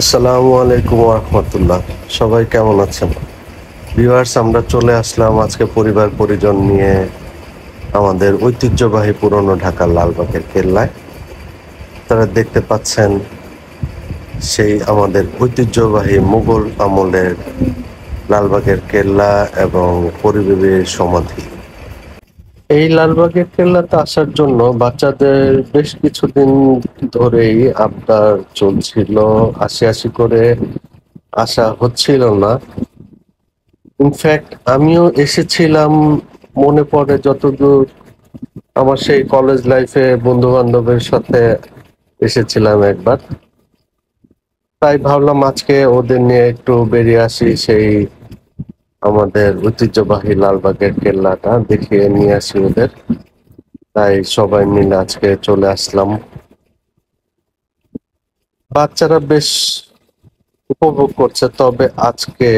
আসসালামু আলাইকুম রহমতুল্লাহ। সবাই কেমন আছেন ভিউয়ার্স? আমরা চলে আসলাম আজকে পরিবার পরিজন নিয়ে আমাদের ঐতিহ্যবাহী পুরনো ঢাকার লালবাগের কেল্লায়। তারা দেখতে পাচ্ছেন সেই আমাদের ঐতিহ্যবাহী মুঘল আমলের লালবাগের কেল্লা এবং পরিবেশের সমাধি। এই লালবাগের কেল্লাতে আসার জন্য বাচ্চাদের বেশ কিছুদিন ধরেই আবদার চলছিল, আসি আসি করে আসা হচ্ছিল না। ইনফ্যাক্ট আমিও এসেছিলাম, মনে পড়ে যতদূর আমার সেই কলেজ লাইফে বন্ধু বান্ধবের সাথে এসেছিলাম একবার। তাই ভাবলাম আজকে ওদের নিয়ে একটু বেরিয়ে আসি, সেই আমাদের ঐতিহ্যবাহী লালবাগের কেল্লাটা দেখিয়ে নিয়ে আসি ওদের। তাই সবাই মিলে আজকে চলে আসলাম। বাচ্চারা বেশ উপভোগ করছে, তবে আজকে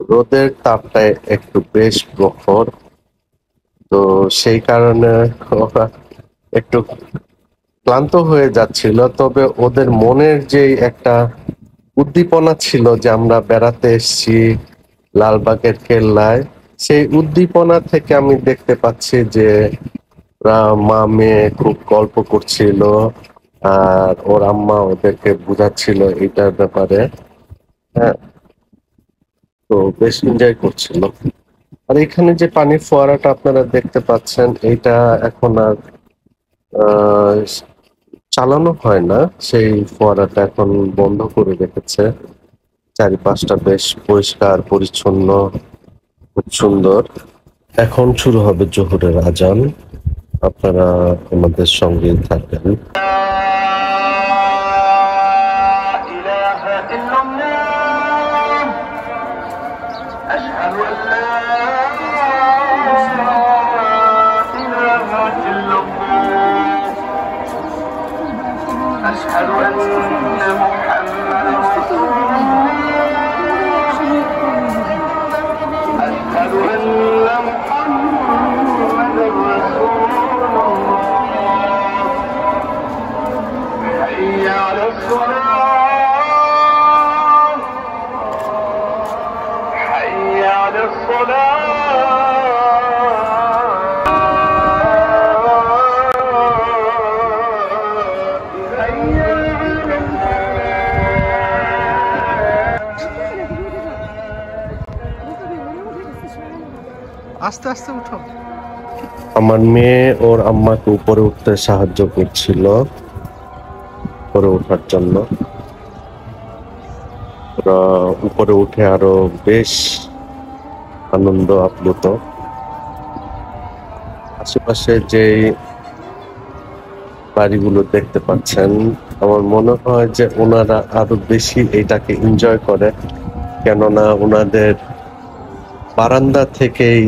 রোদের তাপটা একটু বেশ প্রখর, তো সেই কারণে ওরা একটু ক্লান্ত হয়ে যাচ্ছিল। তবে ওদের মনের যে একটা উদ্দীপনা ছিল যে আমরা বেড়াতে এসেছি লালবাগের কেল্লায়, সেই উদ্দীপনা থেকে আমি দেখতে পাচ্ছি যে ওরা মা মেয়ে খুব গল্প করছিল, আর ওর আম্মা ওদেরকে বুঝাচ্ছিল এটার ব্যাপারে। হ্যাঁ, তো বেশ এনজয় করছিল। আর এখানে যে পানির ফোয়ারাটা আপনারা দেখতে পাচ্ছেন, এটা এখন আর আহ, চালানো হয় না। সেই ফোয়ারাটা এখন বন্ধ করে রেখেছে। চারিপাশটা বেশ পরিষ্কার পরিচ্ছন্ন, খুব সুন্দর। এখন শুরু হবে জোহরের আজান। আপনারা আমাদের সঙ্গেই থাকবেন। أشهد أن محمدا رسول الله أشهد أن محمدا رسول الله حي على الصلاة حي على الصلاة আস্তে আস্তে উঠো। আমার মেয়ে ওর আম্মাকে উপরে উঠতে সাহায্য করছিল, উপরে ওঠার জন্য। ওরা উপরে উঠে আরো বেশ আনন্দ আপ্লুত। আশেপাশে যে বাড়িগুলো দেখতে পাচ্ছেন, আমার মনে হয় যে ওনারা আরো বেশি এটাকে এনজয় করে, কেননা ওনাদের বারান্দা থেকেই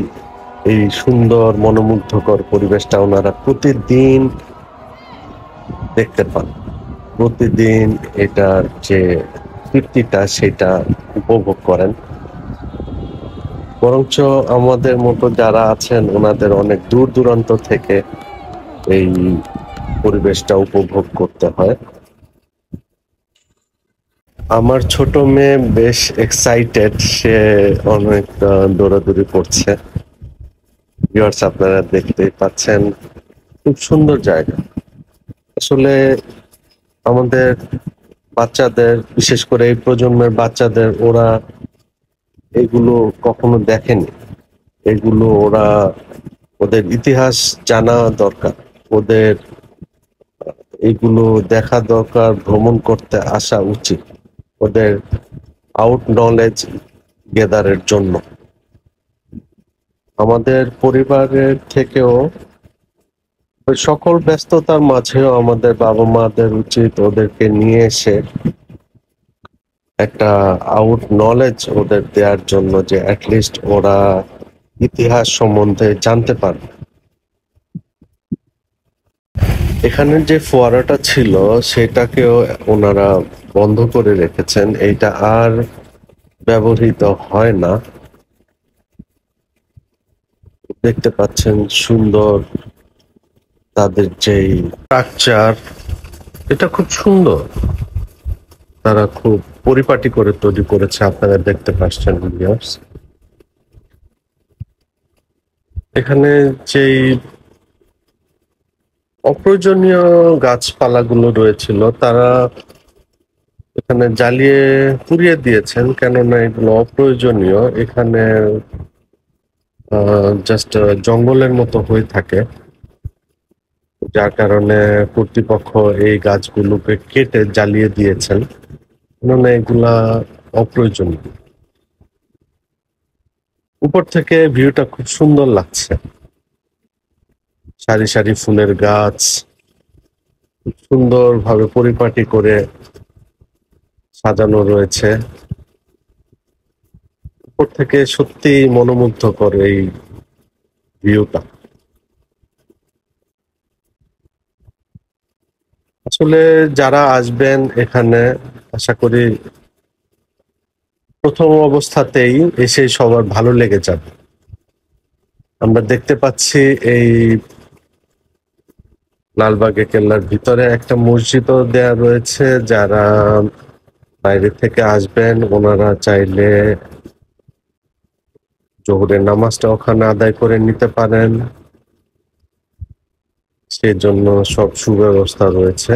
এই সুন্দর মনোমুগ্ধকর পরিবেশটা ওনারা প্রতিদিন দেখতে পান। প্রতিদিন এটার যে তৃপ্তিটা সেটা উপভোগ করেন। বরঞ্চ আমাদের মতো যারা আছেন ওনাদের অনেক দূর দূরান্ত থেকে এই পরিবেশটা উপভোগ করতে হয়। আমার ছোট মেয়ে বেশ এক্সাইটেড, সে অনেক দৌড়াদৌড়ি করছে। ভিউয়ার্স, আপনারা দেখতেই পাচ্ছেন, খুব সুন্দর জায়গা। আসলে আমাদের বাচ্চাদের, বিশেষ করে এই প্রজন্মের বাচ্চাদের, ওরা এগুলো কখনো দেখেনি। এগুলো ওরা, ওদের ইতিহাস জানা দরকার, ওদের এগুলো দেখা দরকার, ভ্রমণ করতে আসা উচিত ওদের আউট নলেজ গেদারের জন্য। আমাদের পরিবারের থেকেও ওই সকল ব্যস্ততার মাঝেও আমাদের বাবা মাদের উচিত ওদেরকে নিয়ে এসে একটা আউট নলেজ ওদের দেওয়ার জন্য, যে অ্যাটলিস্ট ওরা ইতিহাস সম্বন্ধে জানতে পারে। এখানে যে ফোয়ারাটা ছিল সেটাকেও ওনারা বন্ধ করে রেখেছেন, এইটা আর ব্যবহৃত হয় না। দেখতে পাচ্ছেন সুন্দর তাদের যেই স্ট্রাকচার, এটা খুব সুন্দর। তারা খুব পরিপাটি করে তৈরি করেছে, আপনারা দেখতে পাচ্ছেন ভিউয়ার্স। এখানে যেই অপ্রয়োজনীয় গাছপালাগুলো রয়েছিল তারা এখানে জ্বালিয়ে পুড়িয়ে দিয়েছেন, কেননা এগুলো অপ্রয়োজনীয়। এখানে জাস্ট জঙ্গলের মতো হয়ে থাকে, যার কারণে কর্তৃপক্ষ এই গাছগুলোকে কেটে জ্বালিয়ে দিয়েছেন, কেননা এগুলা অপ্রয়োজনীয়। উপর থেকে ভিউটা খুব সুন্দর লাগছে, সারি সারি ফুলের গাছ খুব সুন্দরভাবে পরিপাটি করে সাজানো রয়েছে। উপর থেকে সত্যি মনোমুগ্ধকর এই ভিউটা। আসলে যারা আসবেন এখানে, আশা করি প্রথম অবস্থাতেই এসে সবার ভালো লেগে যাবে। আমরা দেখতে পাচ্ছি এই লালবাগে কেল্লার ভিতরে একটা মসজিদও দেয়া রয়েছে। যারা বাইরে থেকে আসবেন ওনারা চাইলে জোহরের নামাজটা ওখানে আদায় করে নিতে পারেন, সেজন্য সব সুব্যবস্থা রয়েছে।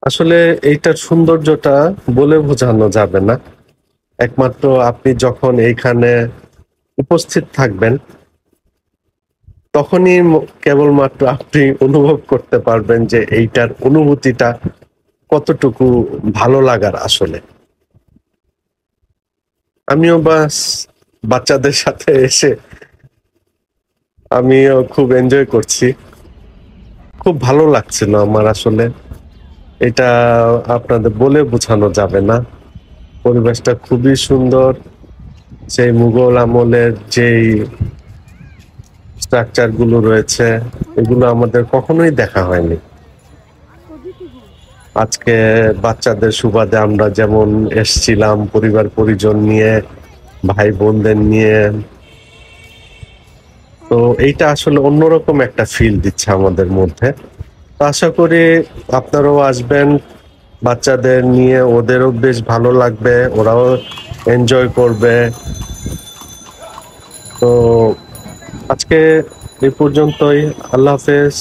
আসলে এইটার সৌন্দর্যটা বলে বোঝানো যাবে না, একমাত্র আপনি যখন এইখানে উপস্থিত থাকবেন তখনই কেবলমাত্র আপনি অনুভব করতে পারবেন যে এইটার অনুভূতিটা কতটুকু ভালো লাগার। আসলে আমিও বাচ্চাদের সাথে এসে আমিও খুব এনজয় করছি, খুব ভালো লাগছিল আমার। আসলে এটা আপনাদের বলে বোঝানো যাবে না, পরিবেশটা খুবই সুন্দর। সেই মুঘল আমলের যেই স্ট্রাকচার গুলো রয়েছে এগুলো আমাদের কখনোই দেখা হয়নি। আজকে বাচ্চাদের সুবাদে আমরা যেমন এসছিলাম পরিবার পরিজন নিয়ে, ভাই বোনদের নিয়ে, তো এইটা আসলে অন্যরকম একটা ফিল দিচ্ছে আমাদের মধ্যে। তো আশা করি আপনারাও আসবেন বাচ্চাদের নিয়ে, ওদেরও বেশ ভালো লাগবে, ওরাও এনজয় করবে। তো আজকে এই পর্যন্তই, আল্লাহ হাফেজ।